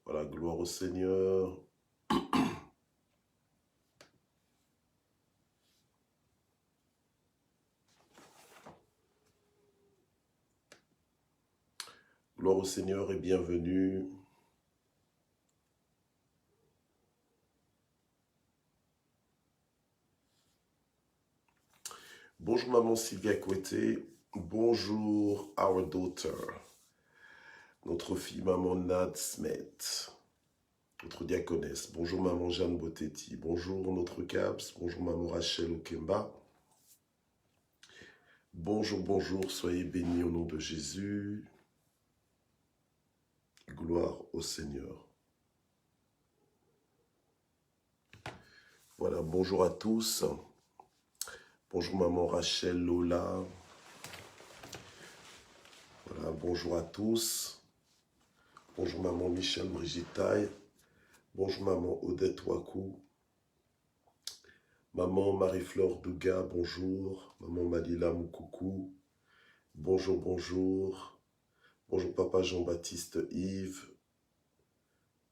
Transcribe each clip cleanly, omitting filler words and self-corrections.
Voilà, gloire au Seigneur. Gloire au Seigneur et bienvenue. Bonjour maman Sylvia Kouete. Bonjour our daughter. Notre fille maman Nad Smet. Notre diaconesse. Bonjour maman Jeanne Botetti. Bonjour notre Caps. Bonjour maman Rachel Okemba. Bonjour, bonjour. Soyez bénis au nom de Jésus. Gloire au Seigneur. Voilà, bonjour à tous. Bonjour maman Rachel Lola. Voilà, bonjour à tous. Bonjour maman Michel Brigitte Taille. Bonjour maman Odette Wakou. Maman Marie-Flore Douga, bonjour. Maman Malila Moukoukou. Bonjour, bonjour. Bonjour papa Jean-Baptiste Yves.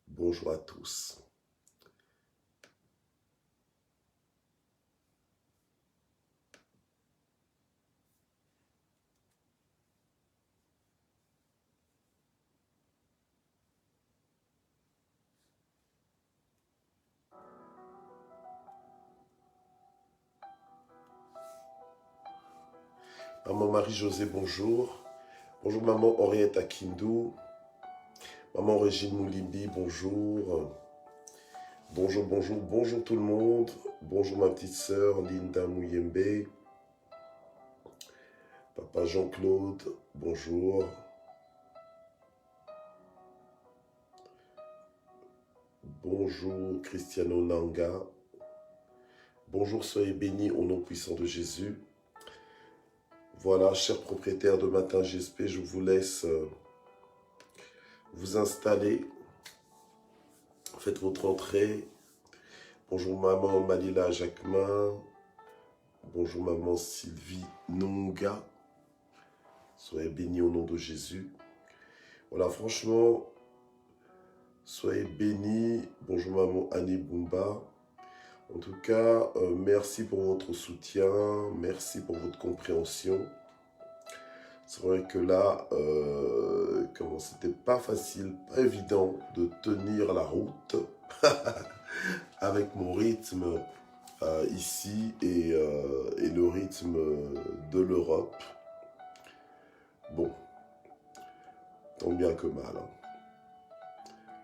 Bonjour à tous. Maman Marie-Josée, bonjour. Bonjour maman Henriette Akindou. Maman Régine Moulimbi, bonjour. Bonjour, bonjour, bonjour tout le monde. Bonjour ma petite sœur Linda Mouyembe. Papa Jean-Claude, bonjour. Bonjour Cristiano Nanga. Bonjour, soyez bénis au nom puissant de Jésus. Voilà, chers propriétaires de Matin GSP, je vous laisse vous installer. Faites votre entrée. Bonjour maman Malila Jacquemin. Bonjour maman Sylvie Nonga. Soyez bénis au nom de Jésus. Voilà, franchement, soyez bénis. Bonjour maman Annie Bumba. En tout cas, merci pour votre soutien. Merci pour votre compréhension. C'est vrai que là, c'était pas facile, pas évident de tenir la route avec mon rythme ici et le rythme de l'Europe. Bon, tant bien que mal. Hein.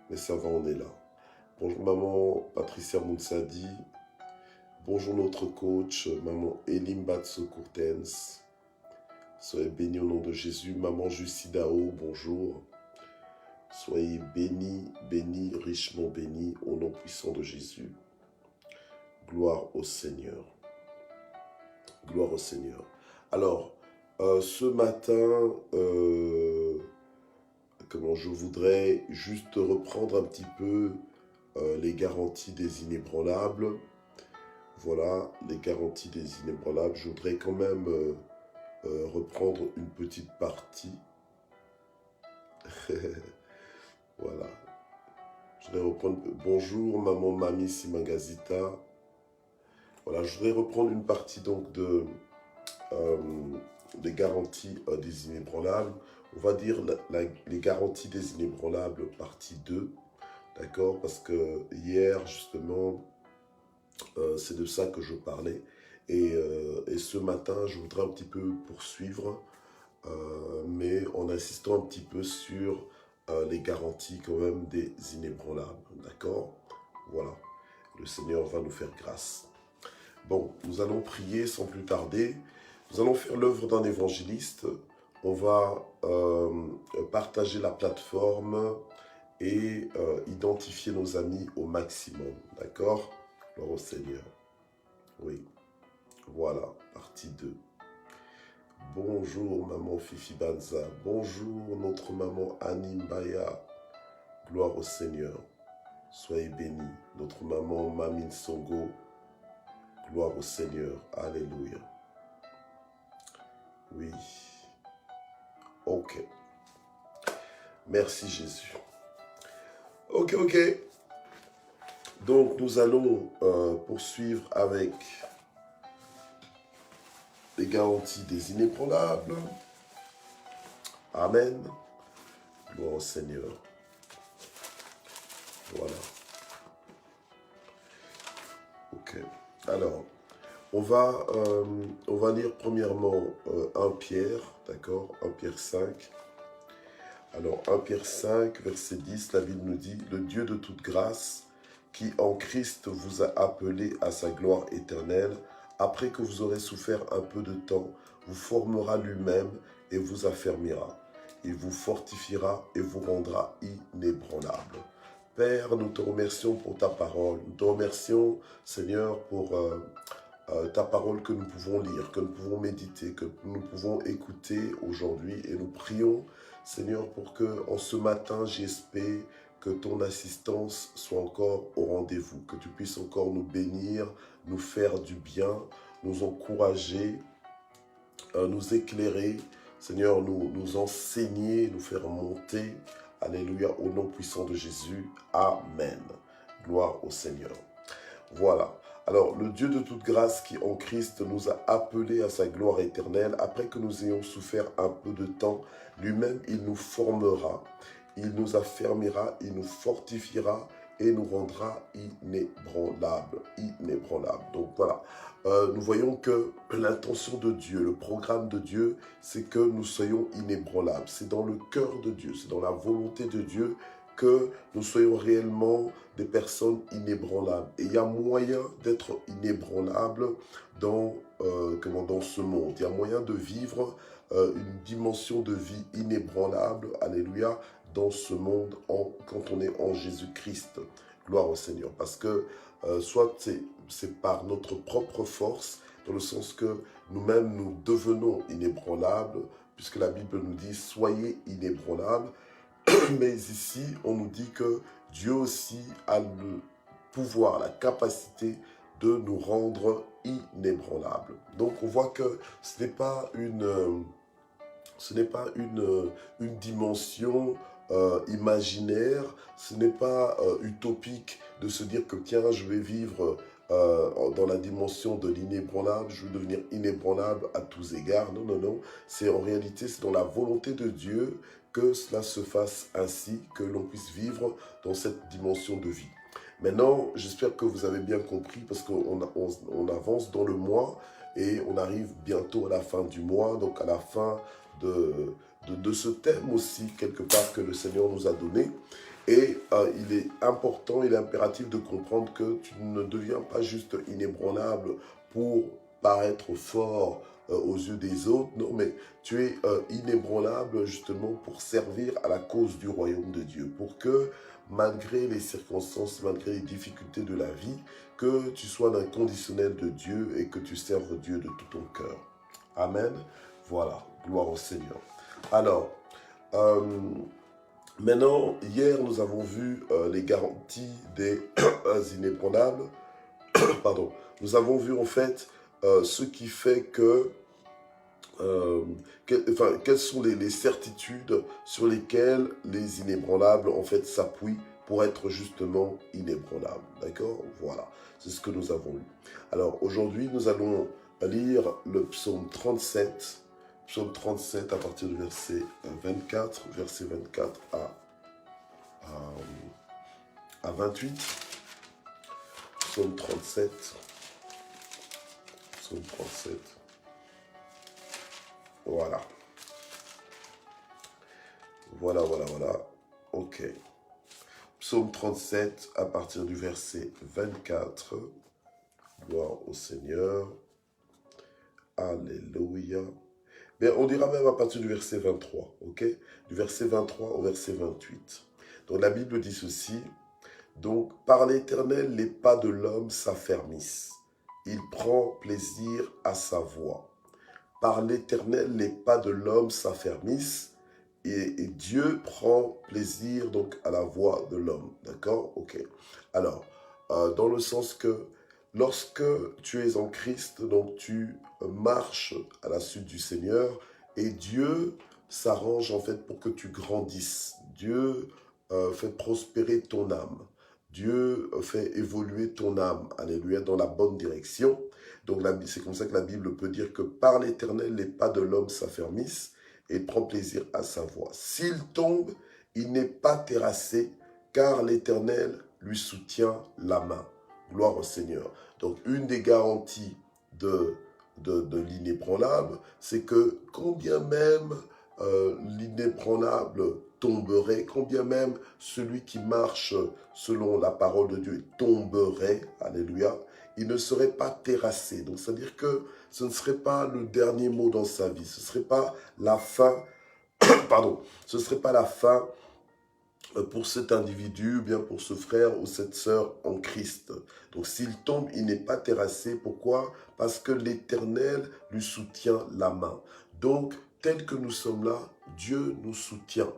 Mais ça va, on est là. Bonjour maman Patricia Mounsadi. Bonjour notre coach, maman Elim Batso Courtens. Soyez bénis au nom de Jésus. Maman Jucidao, bonjour. Soyez bénis, bénis, richement bénis au nom puissant de Jésus. Gloire au Seigneur. Gloire au Seigneur. Alors, ce matin, je voudrais juste reprendre un petit peu les garanties des inébranlables. Voilà, les garanties des inébranlables. Je voudrais quand même reprendre une petite partie. Voilà. Je vais reprendre. Bonjour, maman Mami Simagazita. Voilà, je voudrais reprendre une partie donc des garanties des inébranlables. On va dire les garanties des inébranlables partie 2. D'accord? Parce que hier, justement, c'est de ça que je parlais. Et ce matin, je voudrais un petit peu poursuivre, mais en insistant un petit peu sur les garanties quand même des inébranlables. D'accord? Voilà. Le Seigneur va nous faire grâce. Bon, nous allons prier sans plus tarder. Nous allons faire l'œuvre d'un évangéliste. On va partager la plateforme et identifier nos amis au maximum. D'accord? Gloire au Seigneur. Oui. Voilà, partie 2. Bonjour maman Fifi Banza. Bonjour notre maman Annie Mbaya. Gloire au Seigneur. Soyez bénis. Notre maman Mamine Songo. Gloire au Seigneur. Alléluia. Oui. Ok. Merci Jésus. Ok, ok. Donc, nous allons poursuivre avec les garanties des inébranlables. Amen. Gloire au Seigneur. Voilà. Ok. Alors, on va lire premièrement 1 Pierre, d'accord, 1 Pierre 5. Alors, 1 Pierre 5, verset 10, la Bible nous dit, « Le Dieu de toute grâce, qui en Christ vous a appelé à sa gloire éternelle, après que vous aurez souffert un peu de temps, vous formera lui-même et vous affermira. Il vous fortifiera et vous rendra inébranlable. » Père, nous te remercions pour ta parole. Nous te remercions, Seigneur, pour ta parole que nous pouvons lire, que nous pouvons méditer, que nous pouvons écouter aujourd'hui. Et nous prions, Seigneur, pour que en ce matin, j'espère que ton assistance soit encore au rendez-vous, que tu puisses encore nous bénir, nous faire du bien, nous encourager, nous éclairer, Seigneur, nous enseigner, nous faire monter. Alléluia, au nom puissant de Jésus. Amen. Gloire au Seigneur. Voilà. Alors, le Dieu de toute grâce qui en Christ nous a appelés à sa gloire éternelle, après que nous ayons souffert un peu de temps, lui-même, il nous formera, il nous affermira, il nous fortifiera et nous rendra inébranlables. Inébranlables. Donc voilà, nous voyons que l'intention de Dieu, le programme de Dieu, c'est que nous soyons inébranlables. C'est dans le cœur de Dieu, c'est dans la volonté de Dieu que nous soyons réellement des personnes inébranlables. Et il y a moyen d'être inébranlable dans ce monde. Il y a moyen de vivre une dimension de vie inébranlable, alléluia, dans ce monde quand on est en Jésus-Christ. Gloire au Seigneur. Parce que soit c'est par notre propre force, dans le sens que nous-mêmes nous devenons inébranlables, puisque la Bible nous dit « soyez inébranlables ». Mais ici, on nous dit que Dieu aussi a le pouvoir, la capacité de nous rendre inébranlables. Donc on voit que ce n'est pas une dimension imaginaire, ce n'est pas utopique de se dire que tiens, je vais vivre dans la dimension de l'inébranlable, je vais devenir inébranlable à tous égards. Non, non, non. C'est en réalité, c'est dans la volonté de Dieu que cela se fasse ainsi, que l'on puisse vivre dans cette dimension de vie. Maintenant, j'espère que vous avez bien compris parce qu'on avance dans le mois et on arrive bientôt à la fin du mois, donc à la fin de ce thème aussi, quelque part, que le Seigneur nous a donné. Et il est important, il est impératif de comprendre que tu ne deviens pas juste inébranlable pour paraître fort aux yeux des autres, non, mais tu es inébranlable justement pour servir à la cause du royaume de Dieu, pour que malgré les circonstances, malgré les difficultés de la vie, que tu sois dans le conditionnel de Dieu et que tu serves Dieu de tout ton cœur. Amen. Voilà, gloire au Seigneur. Alors, maintenant, hier, nous avons vu les garanties des inébranlables. Pardon. Nous avons vu en fait ce qui fait que quelles sont les certitudes sur lesquelles les inébranlables en fait s'appuient pour être justement inébranlables. D'accord? Voilà, c'est ce que nous avons lu. Alors aujourd'hui, nous allons lire le psaume 37. Psaume 37 à partir du verset 24 à 28. Psaume 37. Psaume 37. Voilà. Voilà. Ok. Psaume 37 à partir du verset 24. Gloire au Seigneur. Alléluia. Mais on dira même à partir du verset 23, ok? Du verset 23 au verset 28. Donc la Bible dit ceci. Donc, par l'Éternel, les pas de l'homme s'affermissent. Il prend plaisir à sa voix. Par l'Éternel, les pas de l'homme s'affermissent. Et Dieu prend plaisir donc à la voix de l'homme. D'accord? Ok. Alors, dans le sens que lorsque tu es en Christ, donc tu marches à la suite du Seigneur et Dieu s'arrange en fait pour que tu grandisses. Dieu fait prospérer ton âme. Dieu fait évoluer ton âme, alléluia, dans la bonne direction. Donc c'est comme ça que la Bible peut dire que par l'Éternel, les pas de l'homme s'affermissent et il prend plaisir à sa voix. S'il tombe, il n'est pas terrassé, car l'Éternel lui soutient la main. Gloire au Seigneur. Donc une des garanties de l'inébranlable, c'est que combien même l'inébranlable tomberait, combien même celui qui marche selon la parole de Dieu tomberait, alléluia, il ne serait pas terrassé. Donc, c'est-à-dire que ce ne serait pas le dernier mot dans sa vie, ce ne serait pas la fin, pardon, ce ne serait pas la fin pour cet individu, ou bien pour ce frère ou cette sœur en Christ. Donc s'il tombe, il n'est pas terrassé. Pourquoi? Parce que l'Éternel lui soutient la main. Donc, tel que nous sommes là, Dieu nous soutient.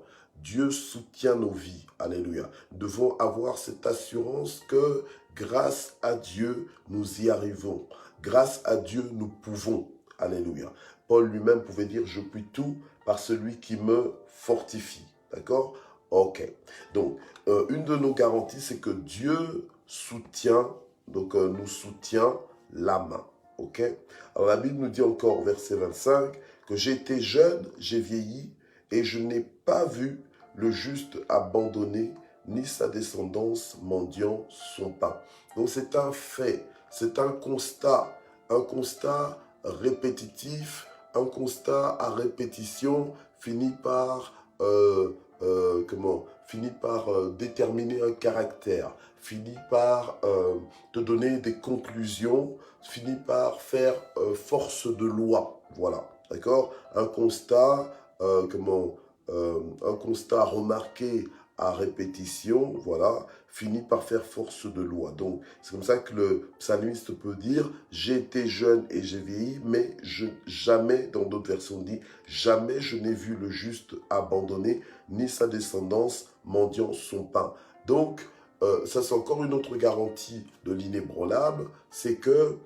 Dieu soutient nos vies. Alléluia. Nous devons avoir cette assurance que grâce à Dieu, nous y arrivons. Grâce à Dieu, nous pouvons. Alléluia. Paul lui-même pouvait dire, je puis tout par celui qui me fortifie. D'accord? Ok. Donc, une de nos garanties, c'est que Dieu soutient, nous soutient la main. Ok. Alors, la Bible nous dit encore, verset 25, que j'ai été jeune, j'ai vieilli, et je n'ai pas vu le juste abandonné, ni sa descendance mendiant son pain. Donc, c'est un fait, c'est un constat répétitif, un constat à répétition finit par finit par déterminer un caractère, finit par te donner des conclusions, finit par faire force de loi. Voilà, d'accord? Un constat, un constat remarqué à répétition, voilà, finit par faire force de loi. Donc, c'est comme ça que le psalmiste peut dire, j'ai été jeune et j'ai vieilli, mais jamais, dans d'autres versions dit, jamais je n'ai vu le juste abandonné, ni sa descendance mendiant son pain. Donc, ça c'est encore une autre garantie de l'inébranlable, c'est que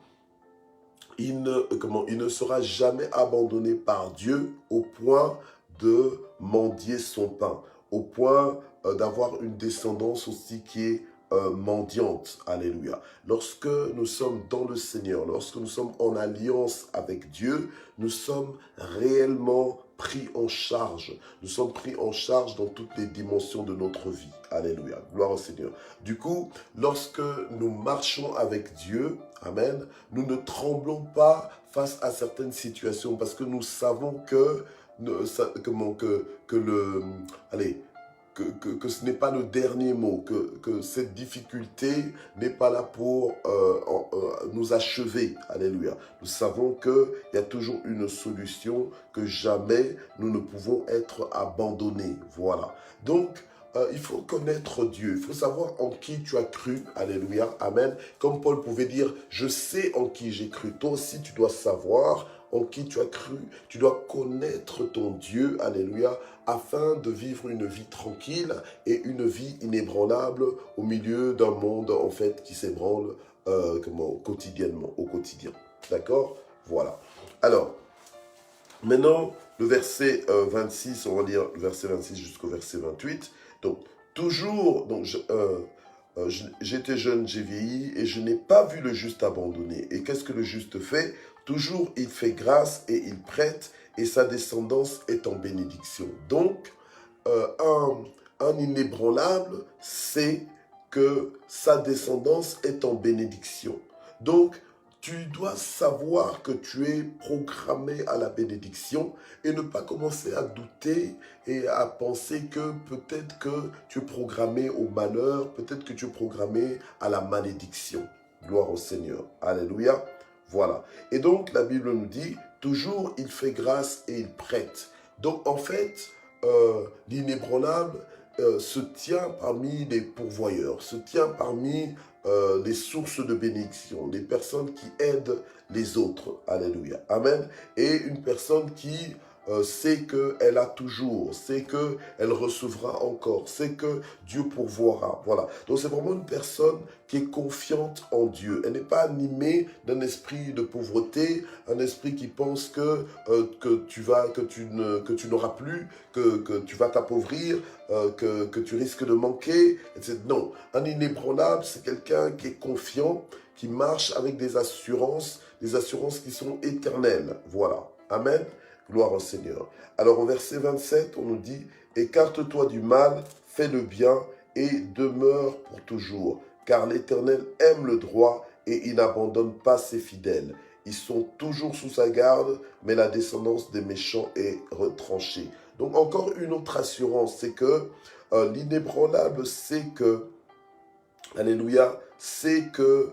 il ne sera jamais abandonné par Dieu au point de mendier son pain, au point d'avoir une descendance aussi qui est mendiante. Alléluia. Lorsque nous sommes dans le Seigneur, lorsque nous sommes en alliance avec Dieu, nous sommes réellement pris en charge. Nous sommes pris en charge dans toutes les dimensions de notre vie. Alléluia. Gloire au Seigneur. Du coup, lorsque nous marchons avec Dieu, amen, nous ne tremblons pas face à certaines situations parce que nous savons que ce n'est pas le dernier mot, que cette difficulté n'est pas là pour nous achever. Alléluia. Nous savons qu'il y a toujours une solution, que jamais nous ne pouvons être abandonnés. Voilà. Donc, il faut connaître Dieu. Il faut savoir en qui tu as cru. Alléluia. Amen. Comme Paul pouvait dire, je sais en qui j'ai cru. Toi aussi, tu dois savoir en qui tu as cru. Tu dois connaître ton Dieu. Alléluia. Afin de vivre une vie tranquille et une vie inébranlable au milieu d'un monde, en fait, qui s'ébranle quotidiennement, au quotidien. D'accord? Voilà. Alors, maintenant, le verset 26, on va lire le verset 26 jusqu'au verset 28. Donc, toujours, j'étais jeune, j'ai vieilli, et je n'ai pas vu le juste abandonné. Et qu'est-ce que le juste fait? Toujours, il fait grâce et il prête, et sa descendance est en bénédiction. Donc, un inébranlable, c'est que sa descendance est en bénédiction. Donc, tu dois savoir que tu es programmé à la bénédiction et ne pas commencer à douter et à penser que peut-être que tu es programmé au malheur, peut-être que tu es programmé à la malédiction. Gloire au Seigneur. Alléluia. Voilà. Et donc, la Bible nous dit, toujours il fait grâce et il prête. Donc, en fait, l'inébranlable se tient parmi les pourvoyeurs, se tient parmi les sources de bénédiction, des personnes qui aident les autres. Alléluia. Amen. Et une personne qui sait qu'elle a toujours, sait qu'elle recevra encore, sait que Dieu pourvoira. Voilà. Donc c'est vraiment une personne qui est confiante en Dieu. Elle n'est pas animée d'un esprit de pauvreté, un esprit qui pense que tu n'auras plus, que tu vas t'appauvrir, que tu risques de manquer, etc. Non, un inébranlable, c'est quelqu'un qui est confiant, qui marche avec des assurances qui sont éternelles. Voilà. Amen. Gloire au Seigneur. Alors au verset 27, on nous dit, « Écarte-toi du mal, fais le bien et demeure pour toujours, car l'Éternel aime le droit et il n'abandonne pas ses fidèles. Ils sont toujours sous sa garde, mais la descendance des méchants est retranchée. » Donc encore une autre assurance, c'est que l'inébranlable sait que, alléluia, c'est que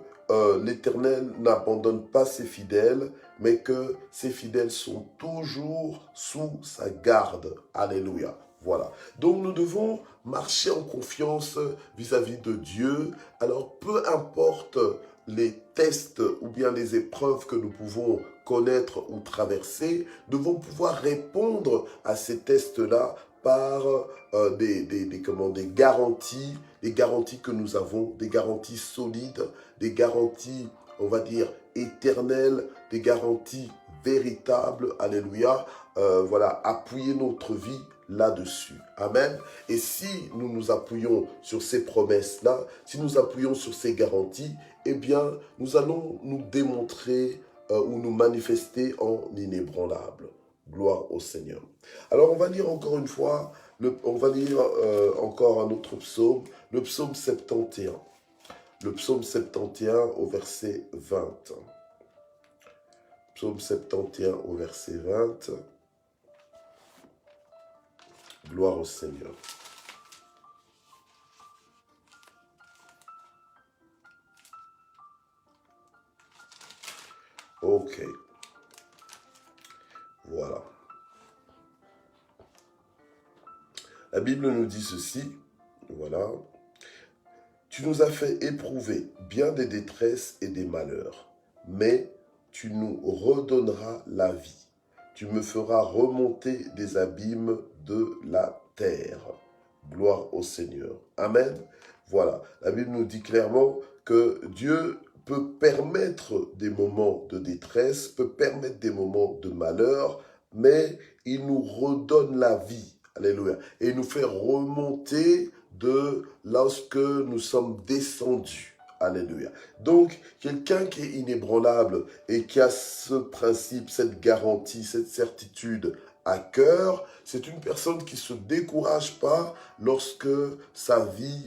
l'Éternel n'abandonne pas ses fidèles, mais que ses fidèles sont toujours sous sa garde. Alléluia. Voilà. Donc nous devons marcher en confiance vis-à-vis de Dieu. Alors peu importe les tests ou bien les épreuves que nous pouvons connaître ou traverser, nous devons pouvoir répondre à ces tests-là par des garanties, des garanties que nous avons, des garanties solides, des garanties, on va dire, éternelles, des garanties véritables, alléluia, voilà, appuyer notre vie là-dessus. Amen. Et si nous nous appuyons sur ces promesses-là, si nous appuyons sur ces garanties, eh bien, nous allons nous démontrer ou nous manifester en inébranlable. Gloire au Seigneur. Alors, on va lire encore une fois, on va lire encore un autre psaume, le psaume 71. Le psaume 71 au verset 20. Psaume 71 au verset 20. Gloire au Seigneur. Ok. Voilà. La Bible nous dit ceci. Voilà. Tu nous as fait éprouver bien des détresses et des malheurs, mais tu nous redonneras la vie. Tu me feras remonter des abîmes de la terre. Gloire au Seigneur. Amen. Voilà. La Bible nous dit clairement que Dieu peut permettre des moments de détresse, peut permettre des moments de malheur, mais il nous redonne la vie. Alléluia. Et il nous fait remonter de lorsque nous sommes descendus. Alléluia. Donc, quelqu'un qui est inébranlable et qui a ce principe, cette garantie, cette certitude à cœur, c'est une personne qui ne se décourage pas lorsque sa vie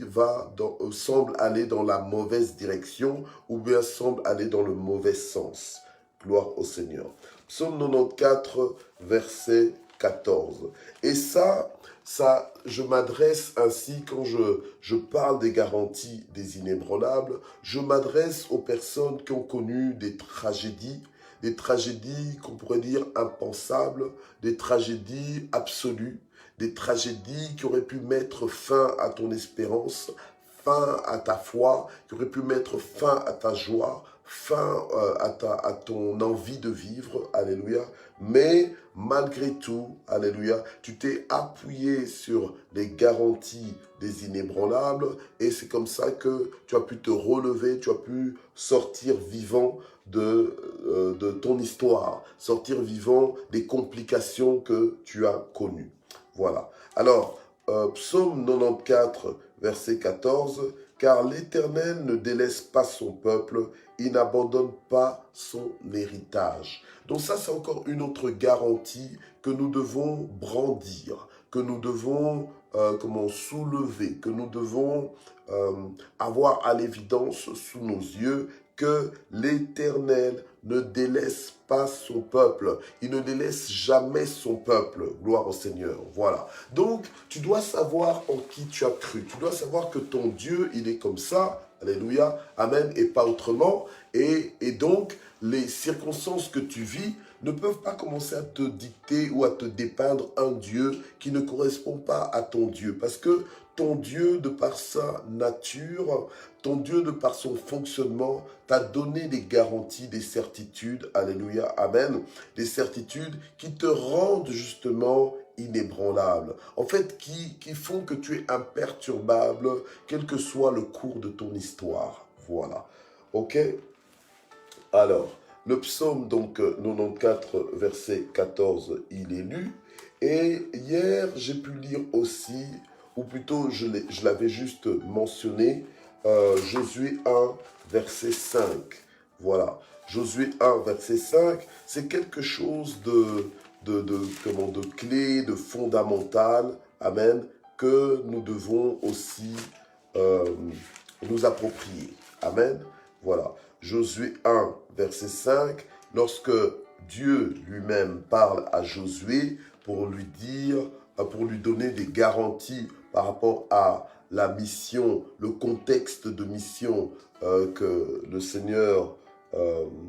semble aller dans la mauvaise direction ou bien semble aller dans le mauvais sens. Gloire au Seigneur. Psaume 94, verset 14. Et ça, je m'adresse ainsi quand je parle des garanties des inébranlables, je m'adresse aux personnes qui ont connu des tragédies qu'on pourrait dire impensables, des tragédies absolues, des tragédies qui auraient pu mettre fin à ton espérance, fin à ta foi, qui auraient pu mettre fin à ta joie, fin à ton envie de vivre, alléluia. Mais malgré tout, alléluia, tu t'es appuyé sur les garanties des inébranlables et c'est comme ça que tu as pu te relever, tu as pu sortir vivant de ton histoire, sortir vivant des complications que tu as connues. Voilà. Alors, psaume 94, verset 14, « Car l'Éternel ne délaisse pas son peuple, il n'abandonne pas son héritage. » Donc ça, c'est encore une autre garantie que nous devons brandir, que nous devons soulever, que nous devons avoir à l'évidence sous nos yeux, que l'Éternel ne délaisse pas son peuple. Il ne délaisse jamais son peuple. Gloire au Seigneur. Voilà. Donc, tu dois savoir en qui tu as cru. Tu dois savoir que ton Dieu, il est comme ça. Alléluia. Amen. Et pas autrement. Et donc, les circonstances que tu vis ne peuvent pas commencer à te dicter ou à te dépeindre un Dieu qui ne correspond pas à ton Dieu. Parce que ton Dieu, de par sa nature, ton Dieu, de par son fonctionnement, t'a donné des garanties, des certitudes, alléluia, amen, des certitudes qui te rendent justement inébranlable. En fait, qui font que tu es imperturbable, quel que soit le cours de ton histoire. Voilà. Ok? Alors, le psaume donc 94, verset 14, il est lu. Et hier, j'ai pu lire aussi, ou plutôt je l'avais juste mentionné, Josué 1, verset 5. Voilà. Josué 1, verset 5, c'est quelque chose de clé, de fondamental, amen, que nous devons aussi euh, nous approprier. Amen. Voilà. Josué 1, verset 5, lorsque Dieu lui-même parle à Josué pour lui dire, pour lui donner des garanties par rapport à la mission, le contexte de mission que le Seigneur,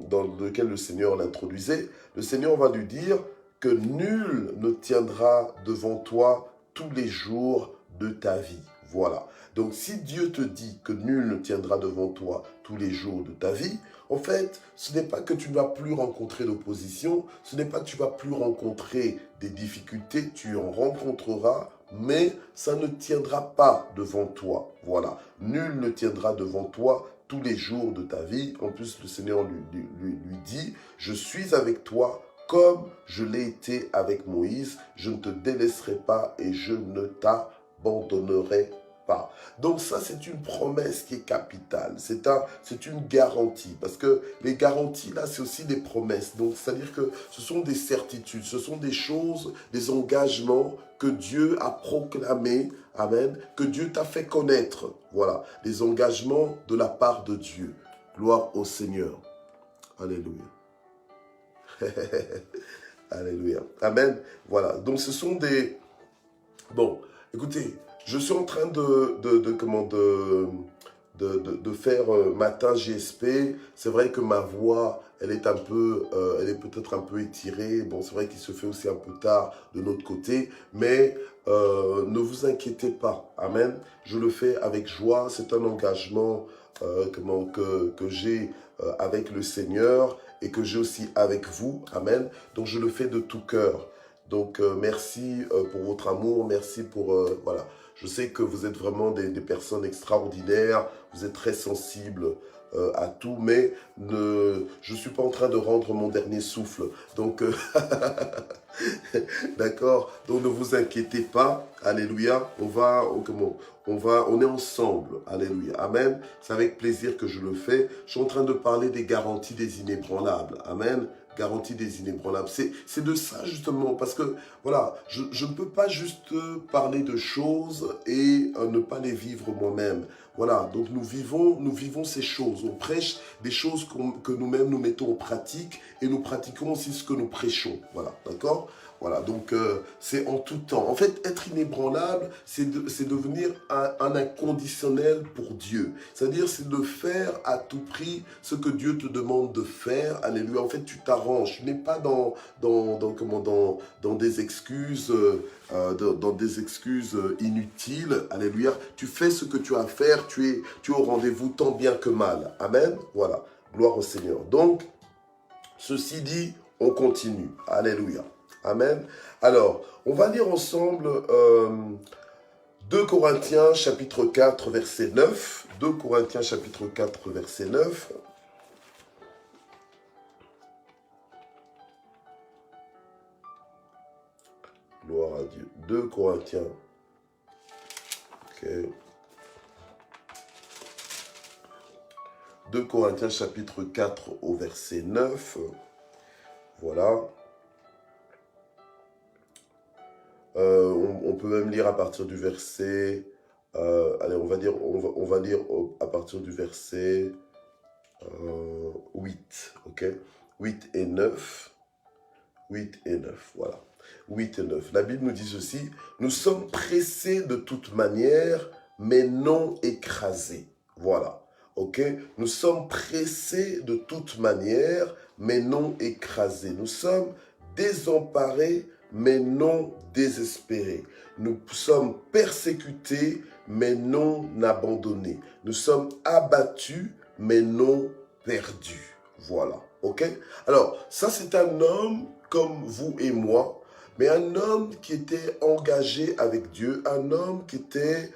dans lequel le Seigneur l'introduisait, le Seigneur va lui dire que nul ne tiendra devant toi tous les jours de ta vie. Voilà. Donc si Dieu te dit que nul ne tiendra devant toi tous les jours de ta vie, en fait, ce n'est pas que tu ne vas plus rencontrer d'opposition, ce n'est pas que tu ne vas plus rencontrer des difficultés, tu en rencontreras, mais ça ne tiendra pas devant toi. Voilà. Nul ne tiendra devant toi tous les jours de ta vie. En plus, le Seigneur lui dit, je suis avec toi comme je l'ai été avec Moïse, je ne te délaisserai pas et je ne t'abandonnerai pas. Donc ça, c'est une promesse qui est capitale, c'est une garantie, parce que les garanties, là, c'est aussi des promesses. Donc, c'est-à-dire que ce sont des certitudes, ce sont des choses, des engagements que Dieu a proclamés, amen, que Dieu t'a fait connaître. Voilà, des engagements de la part de Dieu. Gloire au Seigneur. Alléluia. Alléluia. Amen. Voilà. Donc ce sont des... Bon, écoutez, je suis en train de faire matin GSP. C'est vrai que ma voix, elle est peut-être un peu étirée. Bon, c'est vrai qu'il se fait aussi un peu tard de notre côté, mais ne vous inquiétez pas. Amen. Je le fais avec joie. C'est un engagement que j'ai avec le Seigneur et que j'ai aussi avec vous. Amen. Donc, je le fais de tout cœur. Donc, merci pour votre amour. Merci pour... voilà. Je sais que vous êtes vraiment des personnes extraordinaires. Vous êtes très sensibles à tout, mais je ne suis pas en train de rendre mon dernier souffle. Donc, d'accord. Donc, ne vous inquiétez pas. Alléluia. On est ensemble. Alléluia. Amen. C'est avec plaisir que je le fais. Je suis en train de parler des garanties des inébranlables. Amen. Garantie des inébranlables. C'est de ça justement, parce que voilà, je ne peux pas juste parler de choses et ne pas les vivre moi-même. Voilà, donc nous vivons ces choses. On prêche des choses que nous-mêmes nous mettons en pratique et nous pratiquons aussi ce que nous prêchons. Voilà, d'accord ? Voilà, donc c'est en tout temps. En fait, être inébranlable, c'est devenir un inconditionnel pour Dieu. C'est-à-dire, c'est de faire à tout prix ce que Dieu te demande de faire. Alléluia. En fait, tu t'arranges. Tu n'es pas dans des excuses, dans des excuses inutiles. Alléluia. Tu fais ce que tu as à faire. Tu es au rendez-vous tant bien que mal. Amen. Voilà. Gloire au Seigneur. Donc, ceci dit, on continue. Alléluia. Amen. Alors, on va lire ensemble 2 Corinthiens chapitre 4 verset 9. 2 Corinthiens chapitre 4 verset 9. Gloire à Dieu. 2 Corinthiens. Ok. 2 Corinthiens chapitre 4 au verset 9. Voilà. On peut même lire à partir du verset... allez, on va lire à partir du verset 8. Ok, 8 et 9. 8 et 9, voilà. 8 et 9. La Bible nous dit ceci. Nous sommes pressés de toute manière, mais non écrasés. Voilà. Ok, nous sommes pressés de toute manière, mais non écrasés. Nous sommes désemparés, mais non désespérés. Nous sommes persécutés, mais non abandonnés. Nous sommes abattus, mais non perdus. Voilà, ok? Alors, ça c'est un homme comme vous et moi, mais un homme qui était engagé avec Dieu, un homme qui était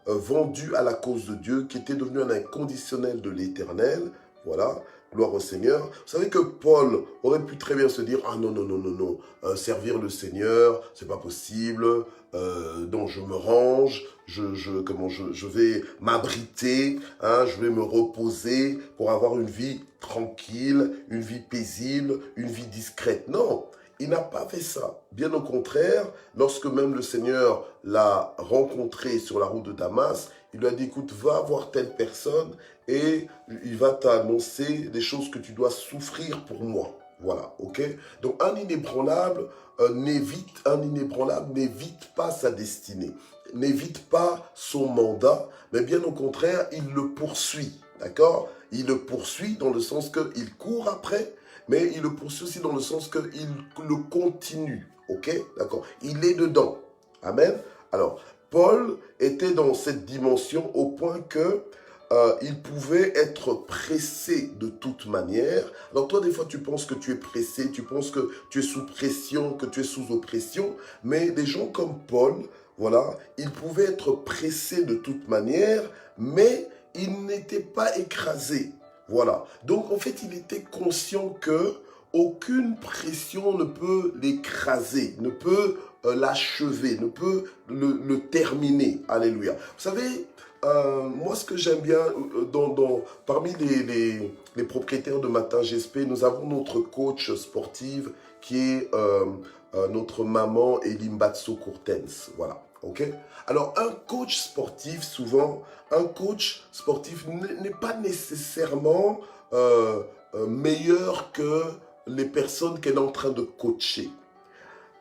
vendu à la cause de Dieu, qui était devenu un inconditionnel de l'Éternel. Voilà, gloire au Seigneur. Vous savez que Paul aurait pu très bien se dire, ah non, non, non, non, non, servir le Seigneur, c'est pas possible, donc je me range, je vais m'abriter, hein, je vais me reposer pour avoir une vie tranquille, une vie paisible, une vie discrète. Non, il n'a pas fait ça. Bien au contraire, lorsque même le Seigneur l'a rencontré sur la route de Damas, il lui a dit, écoute, va voir telle personne et il va t'annoncer des choses que tu dois souffrir pour moi. Voilà, ok? Donc un inébranlable n'évite pas sa destinée, n'évite pas son mandat, mais bien au contraire, il le poursuit, d'accord? Il le poursuit dans le sens qu'il court après, mais il le poursuit aussi dans le sens qu'il le continue, ok? D'accord? Il est dedans, amen? Alors, Paul était dans cette dimension au point que il pouvait être pressé de toute manière. Alors toi, des fois, tu penses que tu es pressé, tu penses que tu es sous pression, que tu es sous oppression, mais des gens comme Paul, voilà, ils pouvaient être pressés de toute manière, mais ils n'étaient pas écrasés. Voilà. Donc, en fait, il était conscient que aucune pression ne peut l'écraser, ne peut l'achever, ne peut le terminer. Alléluia. Vous savez, moi, ce que j'aime bien, parmi les propriétaires de Matin GSP, nous avons notre coach sportive qui est notre maman Elimbatso Courtens. Voilà, ok? Alors, un coach sportif, souvent, un coach sportif n'est pas nécessairement meilleur que les personnes qu'elle est en train de coacher.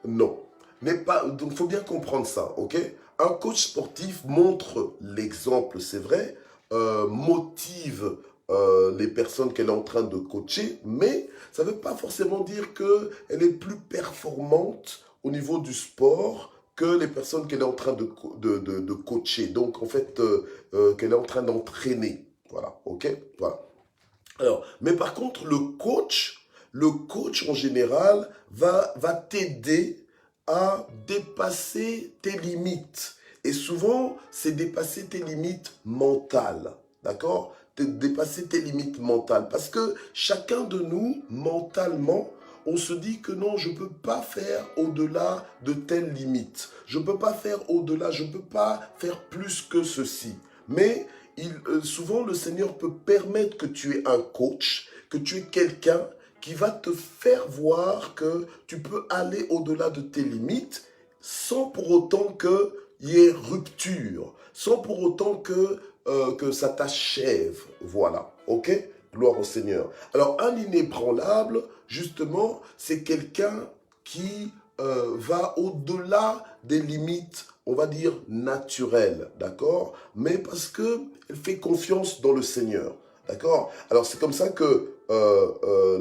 Non. Donc, il faut bien comprendre ça, ok? Un coach sportif montre l'exemple, c'est vrai, motive les personnes qu'elle est en train de coacher, mais ça ne veut pas forcément dire qu'elle est plus performante au niveau du sport que les personnes qu'elle est en train de coacher. Donc, en fait, qu'elle est en train d'entraîner. Voilà, ok? Voilà. Alors, mais par contre, le coach en général va t'aider à dépasser tes limites. Et souvent, c'est dépasser tes limites mentales. D'accord? Dépasser tes limites mentales. Parce que chacun de nous, mentalement, on se dit que non, je ne peux pas faire au-delà de telle limite. Je ne peux pas faire au-delà, je ne peux pas faire plus que ceci. Mais souvent, le Seigneur peut permettre que tu aies un coach, que tu aies quelqu'un qui va te faire voir que tu peux aller au-delà de tes limites sans pour autant qu'il y ait rupture, sans pour autant que ça t'achève. Voilà, ok? Gloire au Seigneur. Alors, un inébranlable, justement, c'est quelqu'un qui va au-delà des limites, on va dire, naturelles, d'accord? Mais parce qu'elle fait confiance dans le Seigneur. D'accord? Alors c'est comme ça que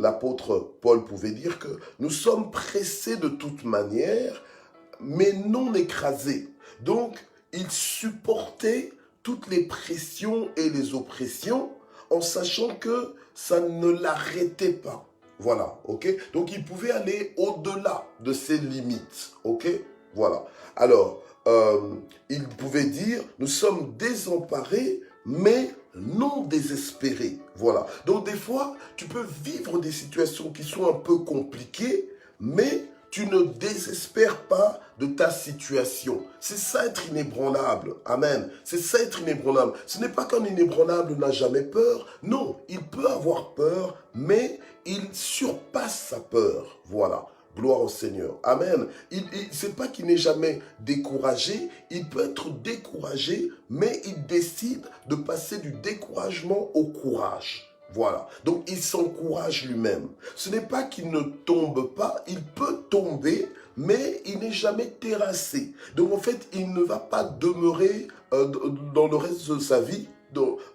l'apôtre Paul pouvait dire que nous sommes pressés de toute manière, mais non écrasés. Donc, il supportait toutes les pressions et les oppressions en sachant que ça ne l'arrêtait pas. Voilà, ok? Donc, il pouvait aller au-delà de ses limites, ok? Voilà. Alors, il pouvait dire, nous sommes désemparés, mais non désespérés. Voilà. Donc des fois, tu peux vivre des situations qui sont un peu compliquées, mais tu ne désespères pas de ta situation. C'est ça être inébranlable. Amen. C'est ça être inébranlable. Ce n'est pas qu'un inébranlable n'a jamais peur. Non, il peut avoir peur, mais il surpasse sa peur. Voilà. Gloire au Seigneur. Amen. C'est pas qu'il n'est jamais découragé. Il peut être découragé, mais il décide de passer du découragement au courage. Voilà. Donc, il s'encourage lui-même. Ce n'est pas qu'il ne tombe pas. Il peut tomber, mais il n'est jamais terrassé. Donc, en fait, il ne va pas demeurer dans le reste de sa vie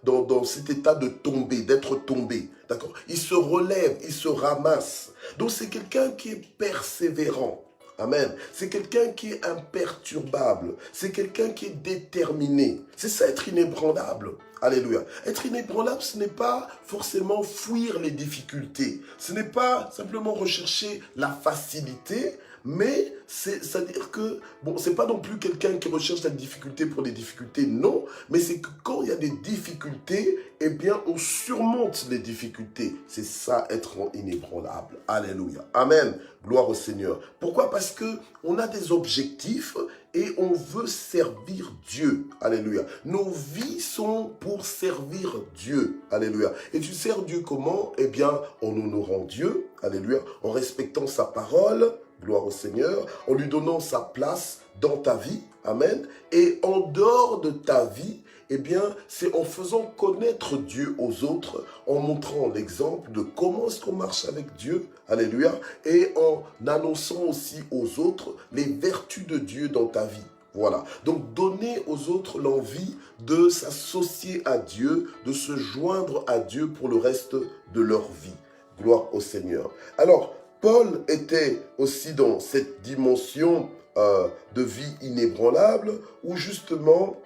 dans cet état de tomber, d'être tombé. D'accord? Il se relève, il se ramasse. Donc c'est quelqu'un qui est persévérant. Amen. C'est quelqu'un qui est imperturbable. C'est quelqu'un qui est déterminé. C'est ça être inébranlable. Alléluia. Être inébranlable, ce n'est pas forcément fuir les difficultés. Ce n'est pas simplement rechercher la facilité, mais c'est-à-dire que, bon, c'est pas non plus quelqu'un qui recherche la difficulté pour les difficultés, non, mais c'est que quand il y a des difficultés, eh bien, on surmonte les difficultés. C'est ça, être inébranlable. Alléluia. Amen. Gloire au Seigneur. Pourquoi? Parce que on a des objectifs et on veut servir Dieu. Alléluia. Nos vies sont pour servir Dieu. Alléluia. Et tu sers Dieu comment? Eh bien, en honorant Dieu. Alléluia. En respectant sa parole. Gloire au Seigneur. En lui donnant sa place dans ta vie. Amen. Et en dehors de ta vie, eh bien, c'est en faisant connaître Dieu aux autres, en montrant l'exemple de comment est-ce qu'on marche avec Dieu, alléluia, et en annonçant aussi aux autres les vertus de Dieu dans ta vie. Voilà. Donc, donner aux autres l'envie de s'associer à Dieu, de se joindre à Dieu pour le reste de leur vie. Gloire au Seigneur. Alors, Paul était aussi dans cette dimension de vie inébranlable où justement,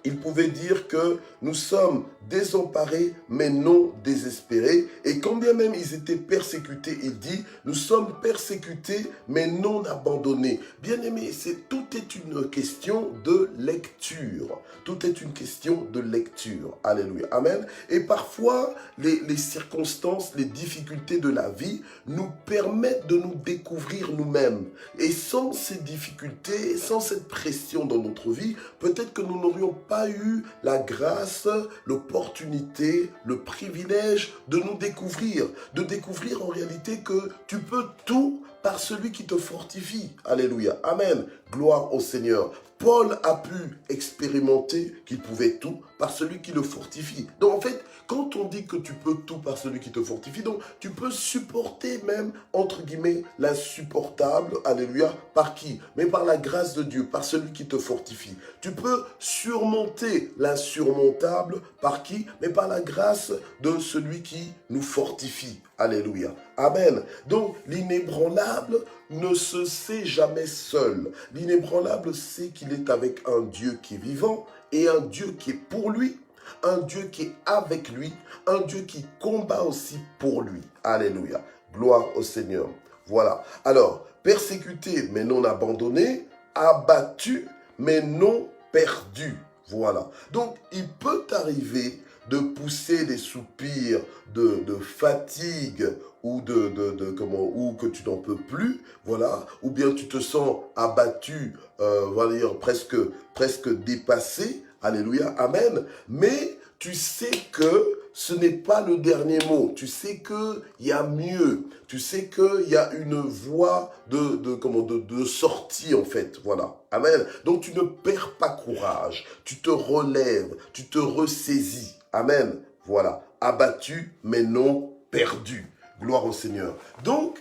il pouvait dire que nous sommes désemparés, mais non désespérés. Et quand bien même ils étaient persécutés, il dit, nous sommes persécutés, mais non abandonnés. Bien aimé, tout est une question de lecture. Tout est une question de lecture. Alléluia. Amen. Et parfois, les circonstances, les difficultés de la vie nous permettent de nous découvrir nous-mêmes. Et sans ces difficultés, sans cette pression dans notre vie, peut-être que nous n'aurions pas eu la grâce, l'opportunité, le privilège de nous découvrir. De découvrir en réalité que tu peux tout par celui qui te fortifie. Alléluia. Amen. Gloire au Seigneur. Paul a pu expérimenter qu'il pouvait tout par celui qui le fortifie. Donc en fait, quand on dit que tu peux tout par celui qui te fortifie, donc tu peux supporter même, entre guillemets, l'insupportable, alléluia, par qui? Mais par la grâce de Dieu, par celui qui te fortifie. Tu peux surmonter l'insurmontable, par qui? Mais par la grâce de celui qui nous fortifie. Alléluia. Amen. Donc, l'inébranlable ne se sait jamais seul. L'inébranlable sait qu'il est avec un Dieu qui est vivant et un Dieu qui est pour lui, un Dieu qui est avec lui, un Dieu qui combat aussi pour lui. Alléluia. Gloire au Seigneur. Voilà. Alors, persécuté mais non abandonné, abattu mais non perdu. Voilà. Donc, il peut arriver de pousser des soupirs de fatigue ou ou que tu n'en peux plus, voilà, ou bien tu te sens abattu, voilà, dire presque dépassé, alléluia, amen, mais tu sais que ce n'est pas le dernier mot, tu sais qu'il y a mieux, tu sais qu'il y a une voie de sortie en fait, voilà, amen, donc tu ne perds pas courage, tu te relèves, tu te ressaisis, amen, voilà, abattu mais non perdu, gloire au Seigneur. Donc,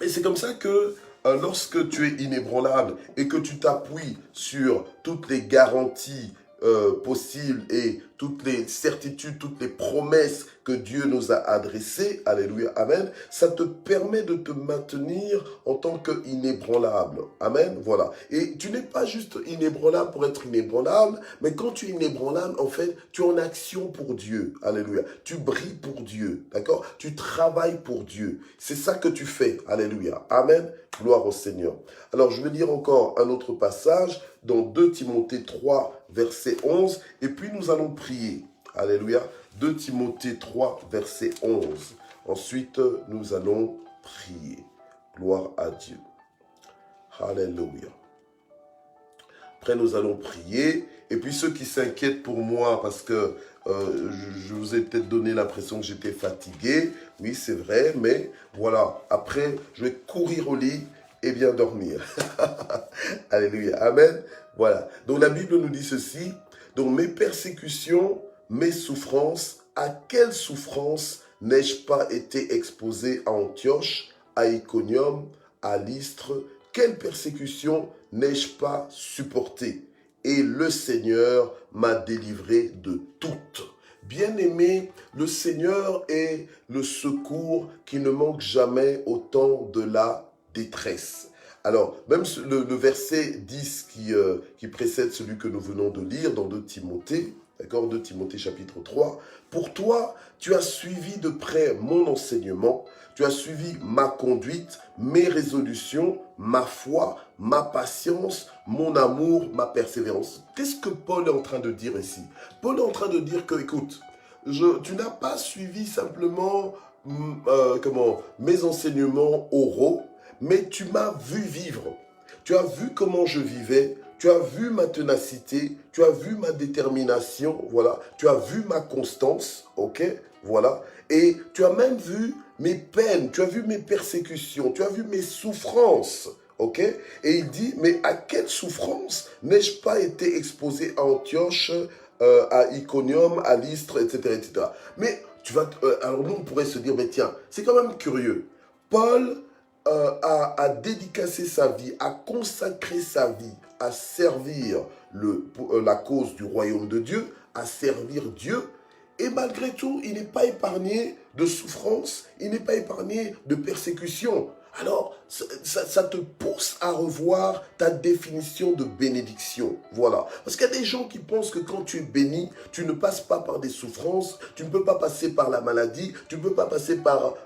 et c'est comme ça que lorsque tu es inébranlable et que tu t'appuies sur toutes les garanties possibles et toutes les certitudes, toutes les promesses que Dieu nous a adressées, alléluia, amen, ça te permet de te maintenir en tant qu'inébranlable, amen, voilà. Et tu n'es pas juste inébranlable pour être inébranlable, mais quand tu es inébranlable, en fait, tu es en action pour Dieu, alléluia. Tu brilles pour Dieu, d'accord? Tu travailles pour Dieu. C'est ça que tu fais, alléluia, amen. Gloire au Seigneur. Alors, je vais lire encore un autre passage dans 2 Timothée 3, verset 11. Et puis, nous allons prier. Alléluia. 2 Timothée 3, verset 11. Ensuite, nous allons prier. Gloire à Dieu. Alléluia. Après, nous allons prier. Et puis, ceux qui s'inquiètent pour moi, parce que je vous ai peut-être donné l'impression que j'étais fatigué. Oui, c'est vrai, mais voilà. Après, je vais courir au lit et bien dormir. Alléluia. Amen. Voilà. Donc, la Bible nous dit ceci. Donc, mes persécutions, mes souffrances, à quelle souffrance n'ai-je pas été exposé à Antioche, à Iconium, à Lystre? Quelle persécution n'ai-je pas supporté? Et le Seigneur m'a délivré de toutes. Bien-aimé, le Seigneur est le secours qui ne manque jamais au temps de la détresse. Alors, même le verset 10 qui précède celui que nous venons de lire dans 2 Timothée, d'accord, 2 Timothée chapitre 3, pour toi, tu as suivi de près mon enseignement, tu as suivi ma conduite, mes résolutions, ma foi, ma patience, mon amour, ma persévérance. Qu'est-ce que Paul est en train de dire ici? Paul est en train de dire que, écoute, tu n'as pas suivi simplement mes enseignements oraux, mais tu m'as vu vivre. Tu as vu comment je vivais, tu as vu ma ténacité, tu as vu ma détermination, voilà. Tu as vu ma constance, ok, voilà. Et tu as même vu mes peines, tu as vu mes persécutions, tu as vu mes souffrances, ok. Et il dit, mais à quelle souffrance n'ai-je pas été exposé à Antioche, à Iconium, à Lystre, etc., etc. Mais alors nous, on pourrait se dire, mais tiens, c'est quand même curieux. Paul a dédicacé sa vie, a consacré sa vie à servir la cause du royaume de Dieu, à servir Dieu, et malgré tout, il n'est pas épargné de souffrance, il n'est pas épargné de persécution. Alors, ça te pousse à revoir ta définition de bénédiction. Voilà. Parce qu'il y a des gens qui pensent que quand tu es béni, tu ne passes pas par des souffrances, tu ne peux pas passer par la maladie, tu ne peux pas passer par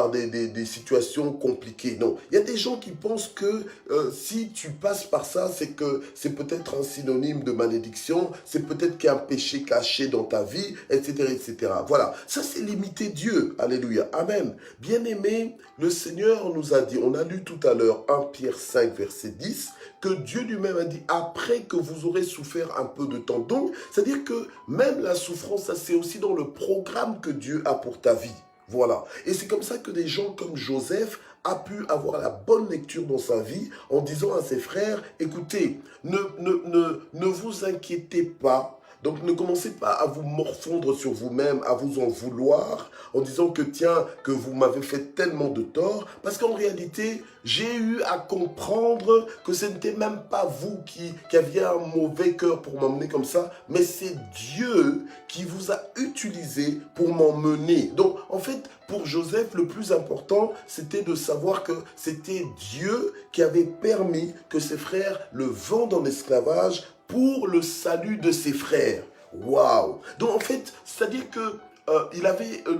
des situations compliquées. Non. Il y a des gens qui pensent que si tu passes par ça, c'est que c'est peut-être un synonyme de malédiction, c'est peut-être qu'il y a un péché caché dans ta vie, etc., etc. Voilà. Ça, c'est limiter Dieu. Alléluia. Amen. Bien-aimé, le Seigneur nous a dit, on a lu tout à l'heure 1 Pierre 5, verset 10, que Dieu lui-même a dit, après que vous aurez souffert un peu de temps. Donc, c'est-à-dire que même la souffrance, ça c'est aussi dans le programme que Dieu a pour ta vie. Voilà. Et c'est comme ça que des gens comme Joseph a pu avoir la bonne lecture dans sa vie en disant à ses frères, écoutez, ne vous inquiétez pas. Donc ne commencez pas à vous morfondre sur vous-même, à vous en vouloir, en disant que tiens, que vous m'avez fait tellement de tort, parce qu'en réalité, j'ai eu à comprendre que ce n'était même pas vous qui aviez un mauvais cœur pour m'emmener comme ça, mais c'est Dieu qui vous a utilisé pour m'emmener. Donc en fait, pour Joseph, le plus important, c'était de savoir que c'était Dieu qui avait permis que ses frères le vendent en esclavage pour le salut de ses frères. Waouh! Donc en fait, c'est-à-dire que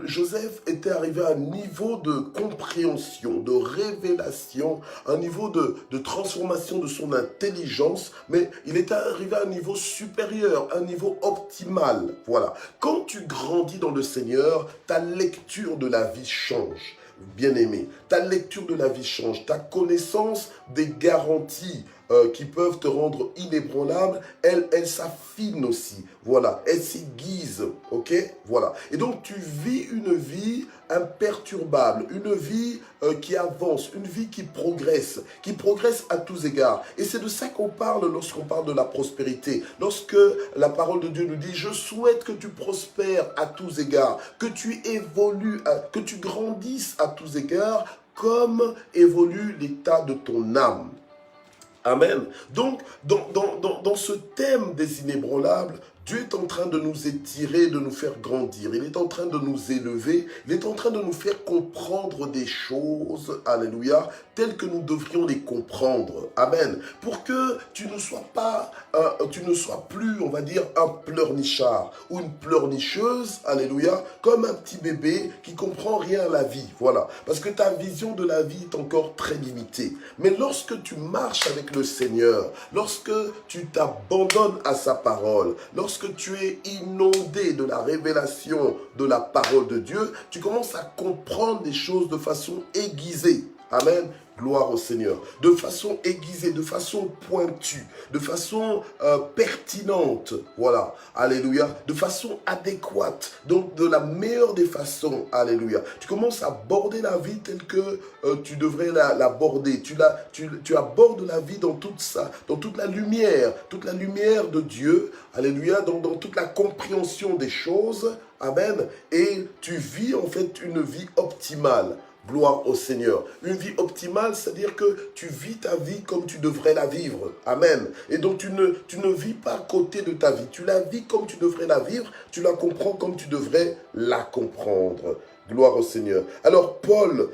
Joseph était arrivé à un niveau de compréhension, de révélation, un niveau de transformation de son intelligence, mais il était arrivé à un niveau supérieur, un niveau optimal. Voilà. Quand tu grandis dans le Seigneur, ta lecture de la vie change. Bien-aimé, ta lecture de la vie change, ta connaissance des garanties qui peuvent te rendre inébranlable, elle s'affine aussi, voilà, elle s'aiguise, ok, voilà. Et donc tu vis une vie imperturbable, une vie qui avance, une vie qui progresse à tous égards. Et c'est de ça qu'on parle lorsqu'on parle de la prospérité. Lorsque la parole de Dieu nous dit, je souhaite que tu prospères à tous égards, que tu évolues, que tu grandisses à tous égards, comme évolue l'état de ton âme. Amen. Donc, dans ce thème des inébranlables, Dieu est en train de nous étirer, de nous faire grandir. Il est en train de nous élever. Il est en train de nous faire comprendre des choses, alléluia, telles que nous devrions les comprendre. Amen. Pour que tu ne sois plus, on va dire, un pleurnichard ou une pleurnicheuse, alléluia, comme un petit bébé qui comprend rien à la vie. Voilà. Parce que ta vision de la vie est encore très limitée. Mais lorsque tu marches avec le Seigneur, lorsque tu t'abandonnes à sa parole, lorsque tu es inondé de la révélation de la parole de Dieu, tu commences à comprendre des choses de façon aiguisée. Amen. Gloire au Seigneur. De façon aiguisée, de façon pointue, de façon pertinente. Voilà. Alléluia. De façon adéquate. Donc de la meilleure des façons. Alléluia. Tu commences à aborder la vie telle que tu devrais l'aborder. Tu abordes la vie dans toute ça, dans toute la lumière de Dieu. Alléluia. Dans toute la compréhension des choses. Amen. Et tu vis en fait une vie optimale. Gloire au Seigneur. Une vie optimale, c'est-à-dire que tu vis ta vie comme tu devrais la vivre. Amen. Et donc tu ne vis pas à côté de ta vie. Tu la vis comme tu devrais la vivre. Tu la comprends comme tu devrais la comprendre. Gloire au Seigneur. Alors Paul,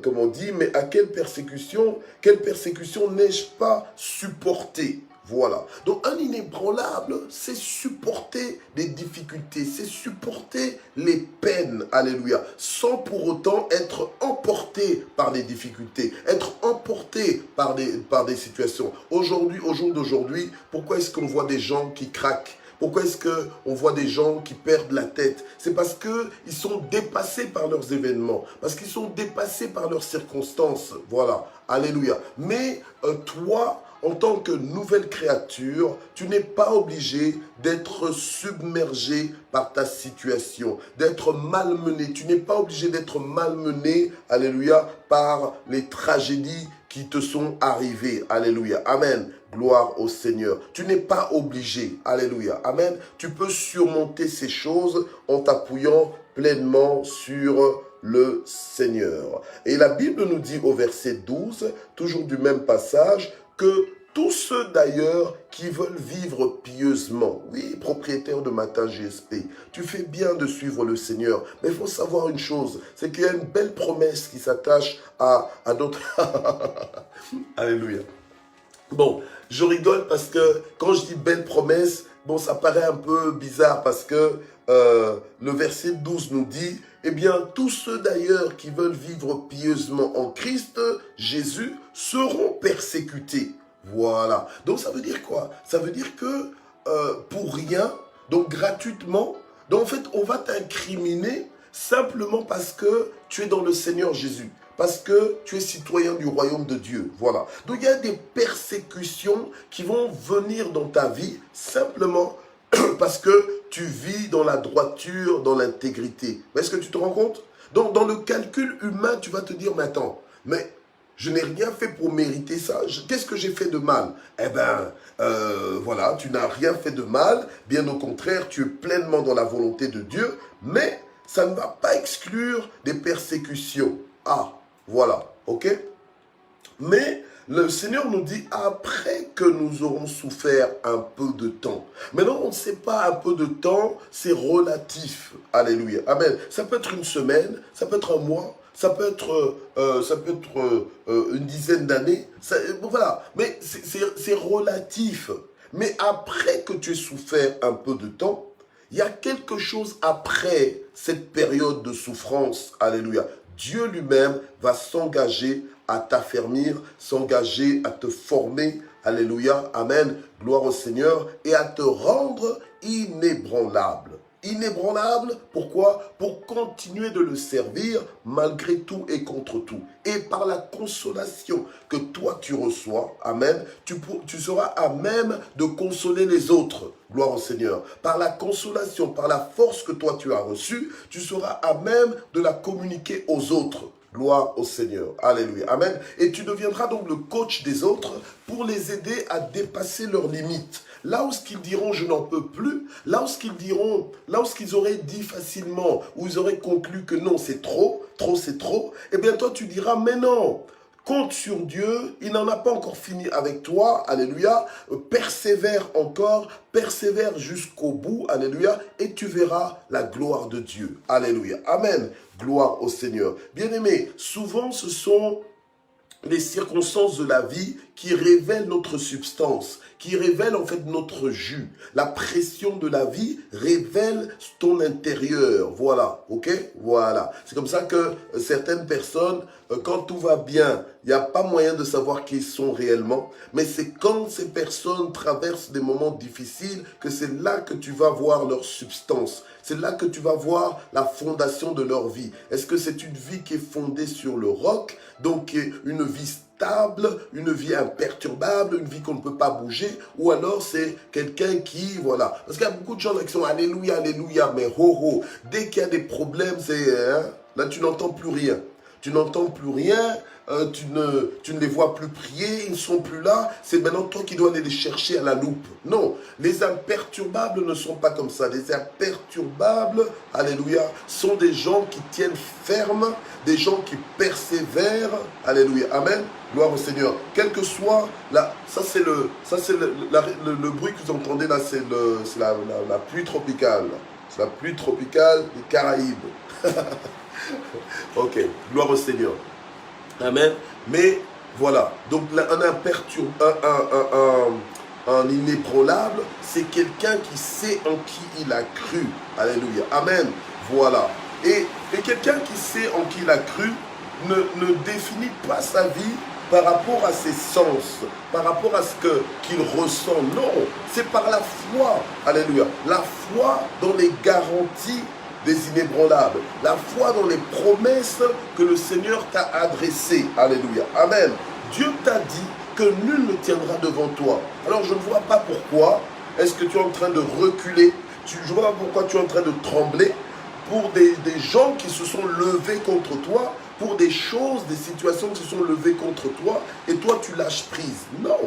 comme on dit, mais à quelle persécution n'ai-je pas supporté? Voilà. Donc un inébranlable, c'est supporter les difficultés, c'est supporter les peines, alléluia, sans pour autant être emporté par les difficultés, être emporté par des situations. Aujourd'hui, au jour d'aujourd'hui, pourquoi est-ce qu'on voit des gens qui craquent? Pourquoi est-ce qu'on voit des gens qui perdent la tête? C'est parce qu'ils sont dépassés par leurs événements, parce qu'ils sont dépassés par leurs circonstances. Voilà, alléluia. Mais toi, en tant que nouvelle créature, tu n'es pas obligé d'être submergé par ta situation, d'être malmené. Tu n'es pas obligé d'être malmené, alléluia, par les tragédies qui te sont arrivées. Alléluia. Amen. Gloire au Seigneur. Tu n'es pas obligé. Alléluia. Amen. Tu peux surmonter ces choses en t'appuyant pleinement sur le Seigneur. Et la Bible nous dit au verset 12, toujours du même passage, que tous ceux d'ailleurs qui veulent vivre pieusement, oui, propriétaire de Matin GSP, tu fais bien de suivre le Seigneur, mais il faut savoir une chose, c'est qu'il y a une belle promesse qui s'attache à d'autres. Alléluia. Bon, je rigole parce que quand je dis belle promesse, bon, ça paraît un peu bizarre parce que le verset 12 nous dit, eh bien, tous ceux d'ailleurs qui veulent vivre pieusement en Christ, Jésus, seront persécutés. Voilà. Donc, ça veut dire quoi? Ça veut dire que pour rien, donc gratuitement, donc en fait, on va t'incriminer simplement parce que tu es dans le Seigneur Jésus. Parce que tu es citoyen du royaume de Dieu. Voilà. Donc il y a des persécutions qui vont venir dans ta vie simplement parce que tu vis dans la droiture, dans l'intégrité. Est-ce que tu te rends compte? Donc dans le calcul humain, tu vas te dire, mais attends, mais je n'ai rien fait pour mériter ça. Qu'est-ce que j'ai fait de mal? Eh bien, voilà, tu n'as rien fait de mal. Bien au contraire, tu es pleinement dans la volonté de Dieu. Mais ça ne va pas exclure des persécutions. Ah, voilà, ok? Mais le Seigneur nous dit, après que nous aurons souffert un peu de temps. Maintenant, on ne sait pas un peu de temps, c'est relatif. Alléluia. Amen. Ça peut être une semaine, ça peut être un mois, ça peut être une dizaine d'années. Voilà, mais c'est relatif. Mais après que tu aies souffert un peu de temps, il y a quelque chose après cette période de souffrance. Alléluia. Dieu lui-même va s'engager à t'affermir, s'engager à te former, alléluia, amen, gloire au Seigneur, et à te rendre inébranlable. Inébranlable, pourquoi? Pour continuer de le servir malgré tout et contre tout. Et par la consolation que toi tu reçois, amen, tu seras à même de consoler les autres. Gloire au Seigneur. Par la consolation, par la force que toi tu as reçue, tu seras à même de la communiquer aux autres. Gloire au Seigneur. Alléluia. Amen. Et tu deviendras donc le coach des autres pour les aider à dépasser leurs limites. Là où ce qu'ils diront je n'en peux plus, là où ce qu'ils diront, là où ce qu'ils auraient dit facilement, où ils auraient conclu que non c'est trop c'est trop, eh bien toi tu diras mais non. Compte sur Dieu, il n'en a pas encore fini avec toi, alléluia, persévère encore, persévère jusqu'au bout, alléluia, et tu verras la gloire de Dieu, alléluia, amen, gloire au Seigneur. Bien-aimés, souvent ce sont les circonstances de la vie qui révèlent notre substance, qui révèlent en fait notre jus. La pression de la vie révèle ton intérieur. Voilà, ok? Voilà. C'est comme ça que certaines personnes, quand tout va bien, il n'y a pas moyen de savoir qui ils sont réellement. Mais c'est quand ces personnes traversent des moments difficiles que c'est là que tu vas voir leur substance. C'est là que tu vas voir la fondation de leur vie. Est-ce que c'est une vie qui est fondée sur le roc, donc une vie stable, une vie imperturbable, une vie qu'on ne peut pas bouger, ou alors c'est quelqu'un qui, voilà. Parce qu'il y a beaucoup de gens là qui sont alléluia, alléluia, mais ho, dès qu'il y a des problèmes, c'est, là tu n'entends plus rien. Tu n'entends plus rien, tu ne les vois plus prier, ils ne sont plus là. C'est maintenant toi qui dois aller les chercher à la loupe. Non, les imperturbables ne sont pas comme ça. Les imperturbables, alléluia, sont des gens qui tiennent ferme, des gens qui persévèrent. Alléluia, amen. Gloire au Seigneur. Quel que soit, ça c'est le bruit que vous entendez là, c'est la pluie tropicale. C'est la pluie tropicale des Caraïbes. Ok, gloire au Seigneur. Amen. Mais voilà, donc là, un inébranlable, c'est quelqu'un qui sait en qui il a cru. Alléluia. Amen. Voilà. Et quelqu'un qui sait en qui il a cru ne définit pas sa vie par rapport à ses sens, par rapport à ce qu'il ressent. Non, c'est par la foi. Alléluia. La foi dans les garanties des inébranlables. La foi dans les promesses que le Seigneur t'a adressées. Alléluia. Amen. Dieu t'a dit que nul ne tiendra devant toi. Alors je ne vois pas pourquoi est-ce que tu es en train de reculer. Je ne vois pas pourquoi tu es en train de trembler pour des gens qui se sont levés contre toi, pour des choses, des situations qui se sont levées contre toi, et toi tu lâches prise. Non.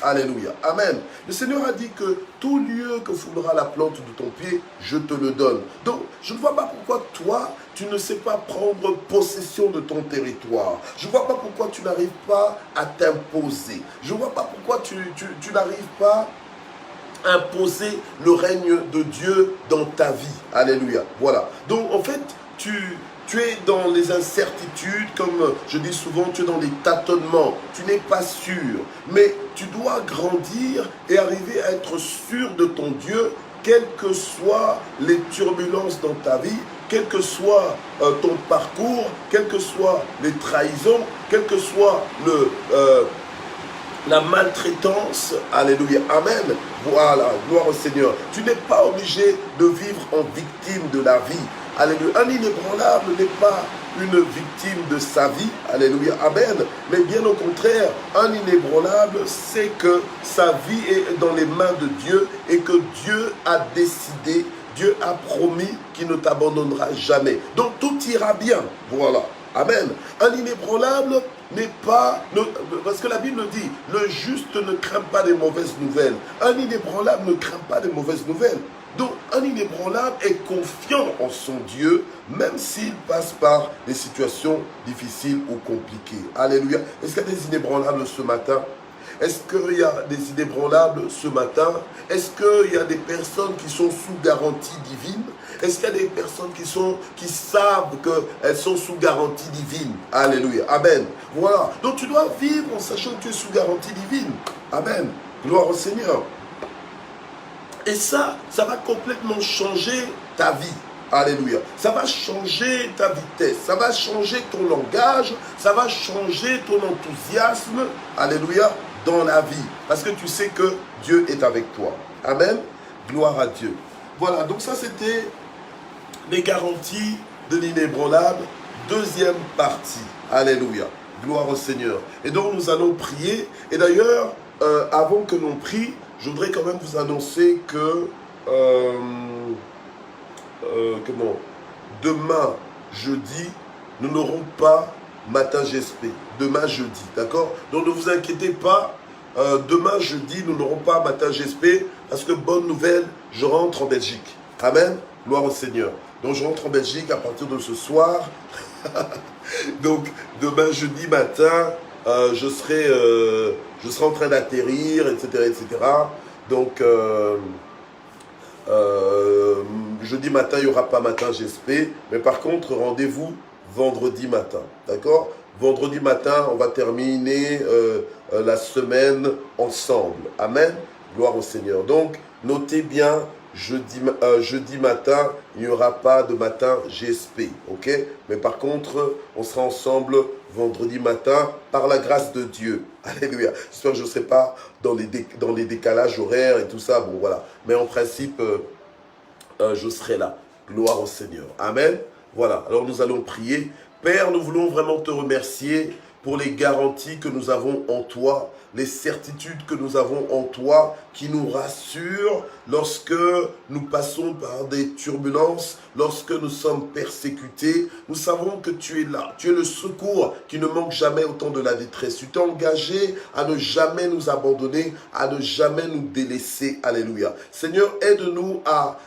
Alléluia. Amen. Le Seigneur a dit que tout lieu que foulera la plante de ton pied, je te le donne. Donc, je ne vois pas pourquoi toi, tu ne sais pas prendre possession de ton territoire. Je ne vois pas pourquoi tu n'arrives pas à t'imposer. Je ne vois pas pourquoi tu n'arrives pas à imposer le règne de Dieu dans ta vie. Alléluia. Voilà. Donc, en fait, tu es dans les incertitudes, comme je dis souvent, tu es dans les tâtonnements, tu n'es pas sûr, mais tu dois grandir et arriver à être sûr de ton Dieu, quelles que soient les turbulences dans ta vie, quel que soit ton parcours, quelles que soient les trahisons, quel que soit la maltraitance. Alléluia. Amen. Voilà, gloire au Seigneur. Tu n'es pas obligé de vivre en victime de la vie. Alléluia. Un inébranlable n'est pas une victime de sa vie. Alléluia. Amen. Mais bien au contraire, un inébranlable sait que sa vie est dans les mains de Dieu et que Dieu a décidé, Dieu a promis qu'il ne t'abandonnera jamais. Donc tout ira bien. Voilà. Amen. Un inébranlable n'est pas... parce que la Bible dit, le juste ne craint pas des mauvaises nouvelles. Un inébranlable ne craint pas des mauvaises nouvelles. Donc, un inébranlable est confiant en son Dieu, même s'il passe par des situations difficiles ou compliquées. Alléluia. Est-ce qu'il y a des inébranlables ce matin? Est-ce qu'il y a des inébranlables ce matin? Est-ce qu'il y a des personnes qui sont sous garantie divine? Est-ce qu'il y a des personnes qui savent qu'elles sont sous garantie divine? Alléluia. Amen. Voilà. Donc tu dois vivre en sachant que tu es sous garantie divine. Amen. Gloire au Seigneur. Et ça va complètement changer ta vie. Alléluia. Ça va changer ta vitesse. Ça va changer ton langage. Ça va changer ton enthousiasme. Alléluia. Dans la vie. Parce que tu sais que Dieu est avec toi. Amen. Gloire à Dieu. Voilà. Donc ça, c'était les garanties de l'inébranlable. Deuxième partie. Alléluia. Gloire au Seigneur. Et donc, nous allons prier. Et d'ailleurs, avant que l'on prie, je voudrais quand même vous annoncer que demain, jeudi, nous n'aurons pas matin GSP. Demain, jeudi, d'accord? Donc, ne vous inquiétez pas. Demain, jeudi, nous n'aurons pas matin GSP parce que, bonne nouvelle, je rentre en Belgique. Amen. Gloire au Seigneur. Donc, je rentre en Belgique à partir de ce soir. Donc, demain, jeudi matin, je serai en train d'atterrir, etc., etc. Donc, jeudi matin, il n'y aura pas matin GSP. Mais par contre, rendez-vous vendredi matin. D'accord? Vendredi matin, on va terminer la semaine ensemble. Amen. Gloire au Seigneur. Donc, notez bien, jeudi matin, il n'y aura pas de matin GSP. Ok? Mais par contre, on sera ensemble vendredi matin par la grâce de Dieu. Alléluia. J'espère que je ne serai pas dans les décalages horaires et tout ça. Bon, voilà. Mais en principe, je serai là. Gloire au Seigneur. Amen. Voilà. Alors, nous allons prier. Père, nous voulons vraiment te remercier pour les garanties que nous avons en toi, les certitudes que nous avons en toi, qui nous rassurent lorsque nous passons par des turbulences, lorsque nous sommes persécutés. Nous savons que tu es là. Tu es le secours qui ne manque jamais au temps de la détresse. Tu t'es engagé à ne jamais nous abandonner, à ne jamais nous délaisser. Alléluia. Seigneur, aide-nous à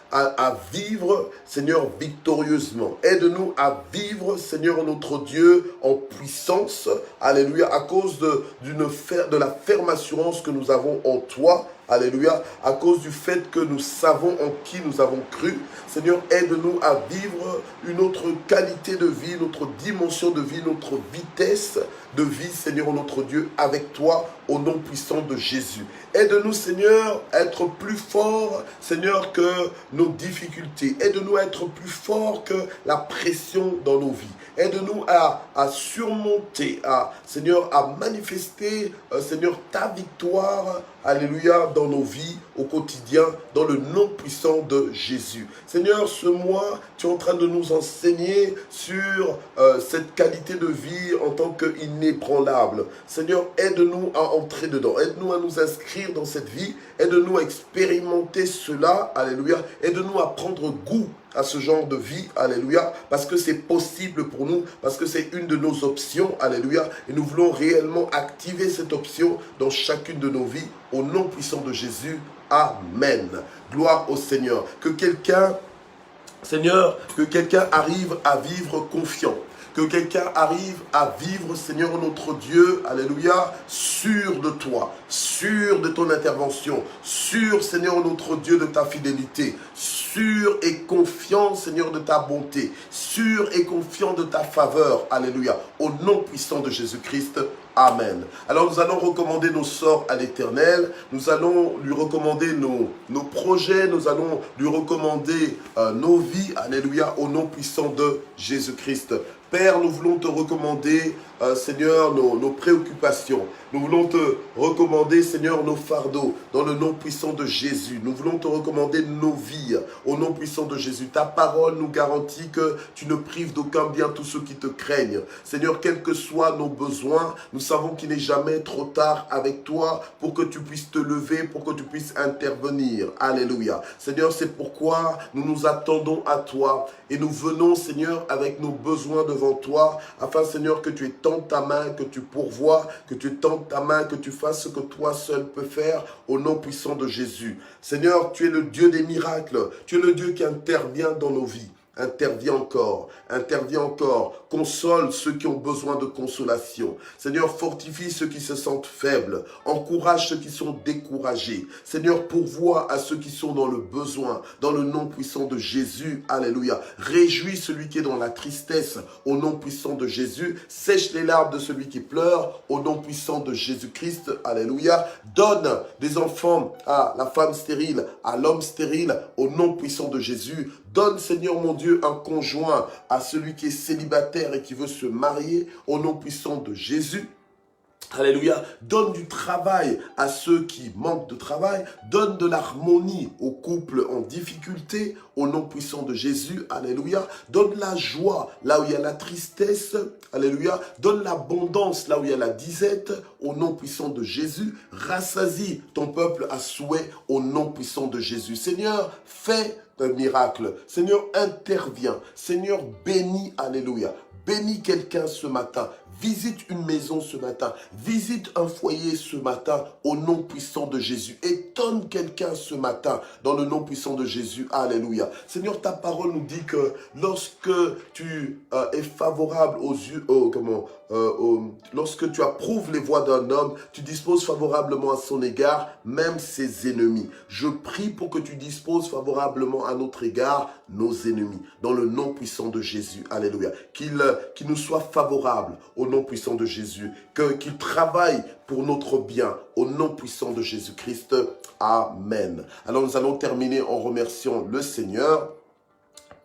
vivre, Seigneur, victorieusement. Aide-nous à vivre, Seigneur, notre Dieu, en puissance. Alléluia. À cause de la ferme assurance que nous avons en toi. Alléluia, à cause du fait que nous savons en qui nous avons cru. Seigneur, aide-nous à vivre une autre qualité de vie, notre dimension de vie, notre vitesse de vie, Seigneur notre Dieu, avec toi, au nom puissant de Jésus. Aide-nous, Seigneur, à être plus fort, Seigneur, que nos difficultés. Aide-nous à être plus fort que la pression dans nos vies. Aide-nous à surmonter, Seigneur, à manifester, Seigneur, ta victoire, alléluia, dans nos vies, au quotidien, dans le nom puissant de Jésus. Seigneur, ce mois, tu es en train de nous enseigner sur cette qualité de vie en tant qu'inébranlable. Seigneur, aide-nous à entrer dedans. Aide-nous à nous inscrire dans cette vie. Aide-nous à expérimenter cela, alléluia. Aide-nous à prendre goût à ce genre de vie, alléluia, parce que c'est possible pour nous, parce que c'est une de nos options, alléluia, et nous voulons réellement activer cette option dans chacune de nos vies, au nom puissant de Jésus, amen. Gloire au Seigneur. Que quelqu'un, Seigneur, que quelqu'un arrive à vivre confiant. Que quelqu'un arrive à vivre, Seigneur notre Dieu, alléluia, sûr de toi, sûr de ton intervention, sûr, Seigneur notre Dieu, de ta fidélité, sûr et confiant, Seigneur, de ta bonté, sûr et confiant de ta faveur, alléluia, au nom puissant de Jésus-Christ. Amen. Alors nous allons recommander nos sorts à l'Éternel, nous allons lui recommander nos projets, nous allons lui recommander nos vies, alléluia, au nom puissant de Jésus-Christ. Père, nous voulons te recommander, Seigneur, nos préoccupations. Nous voulons te recommander, Seigneur, nos fardeaux, dans le nom puissant de Jésus. Nous voulons te recommander nos vies, au nom puissant de Jésus. Ta parole nous garantit que tu ne prives d'aucun bien tous ceux qui te craignent. Seigneur, quels que soient nos besoins, nous savons qu'il n'est jamais trop tard avec toi pour que tu puisses te lever, pour que tu puisses intervenir. Alléluia. Seigneur, c'est pourquoi nous nous attendons à toi et nous venons, Seigneur, avec nos besoins devant toi, afin, Seigneur, que tu étendes ta main, que tu pourvoies, que tu étendes ta main, que tu fasses ce que toi seul peux faire, au nom puissant de Jésus. Seigneur, tu es le Dieu des miracles, tu es le Dieu qui intervient dans nos vies. Interviens encore, console ceux qui ont besoin de consolation. Seigneur, fortifie ceux qui se sentent faibles, encourage ceux qui sont découragés. Seigneur, pourvois à ceux qui sont dans le besoin, dans le nom puissant de Jésus, alléluia. Réjouis celui qui est dans la tristesse, au nom puissant de Jésus. Sèche les larmes de celui qui pleure, au nom puissant de Jésus-Christ, alléluia. Donne des enfants à la femme stérile, à l'homme stérile, au nom puissant de Jésus. Donne, Seigneur mon Dieu, un conjoint à celui qui est célibataire et qui veut se marier, au nom puissant de Jésus. Alléluia. Donne du travail à ceux qui manquent de travail. Donne de l'harmonie aux couples en difficulté, au nom puissant de Jésus. Alléluia. Donne la joie là où il y a la tristesse. Alléluia. Donne l'abondance là où il y a la disette, au nom puissant de Jésus. Rassasie ton peuple à souhait, au nom puissant de Jésus. Seigneur, fais un miracle. Seigneur, interviens. Seigneur, bénis. Alléluia. Bénis quelqu'un ce matin. Visite une maison ce matin. Visite un foyer ce matin au nom puissant de Jésus. Étonne quelqu'un ce matin dans le nom puissant de Jésus. Alléluia. Seigneur, ta parole nous dit que lorsque tu es favorable aux yeux, lorsque tu approuves les voies d'un homme, tu disposes favorablement à son égard, même ses ennemis. Je prie pour que tu disposes favorablement à notre égard, nos ennemis, dans le nom puissant de Jésus. Alléluia. Qu'il nous soit favorable au nom puissant de Jésus, qu'il travaille pour notre bien, au nom puissant de Jésus-Christ. Amen. Alors nous allons terminer en remerciant le Seigneur.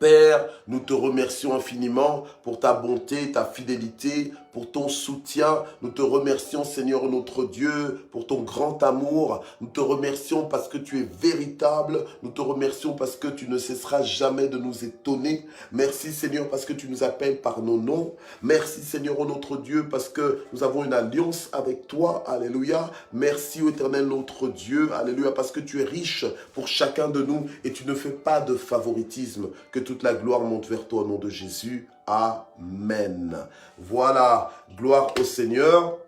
Père, nous te remercions infiniment pour ta bonté, ta fidélité, pour ton soutien. Nous te remercions, Seigneur notre Dieu, pour ton grand amour. Nous te remercions parce que tu es véritable. Nous te remercions parce que tu ne cesseras jamais de nous étonner. Merci, Seigneur, parce que tu nous appelles par nos noms. Merci, Seigneur notre Dieu, parce que nous avons une alliance avec toi. Alléluia. Merci, ô Éternel notre Dieu. Alléluia, parce que tu es riche pour chacun de nous et tu ne fais pas de favoritisme. Que toute la gloire monte vers toi au nom de Jésus. Amen. Voilà, gloire au Seigneur.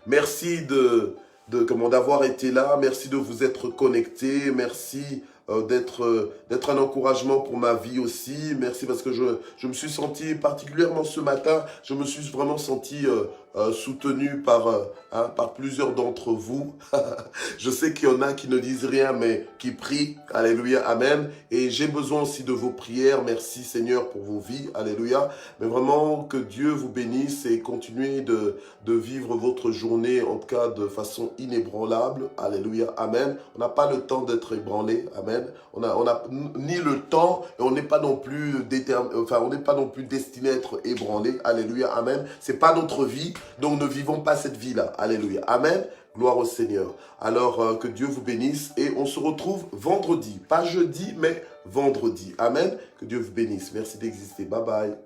Merci d'avoir été là. Merci de vous être connectés. Merci d'être un encouragement pour ma vie aussi. Merci parce que je me suis senti particulièrement ce matin, je me suis vraiment senti soutenu par plusieurs d'entre vous. Je sais qu'il y en a qui ne disent rien, mais qui prient. Alléluia, amen. Et j'ai besoin aussi de vos prières. Merci Seigneur pour vos vies. Alléluia. Mais vraiment, que Dieu vous bénisse et continuez de vivre votre journée, en tout cas de façon inébranlable. Alléluia, amen. On n'a pas le temps d'être ébranlé. Amen. On a ni le temps et on n'est pas non plus on n'est pas non plus destiné à être ébranlé. Alléluia, amen. C'est pas notre vie, donc ne vivons pas cette vie-là. Alléluia, amen. Gloire au Seigneur. Alors, que Dieu vous bénisse et on se retrouve vendredi. Pas jeudi, mais vendredi. Amen. Que Dieu vous bénisse. Merci d'exister. Bye bye.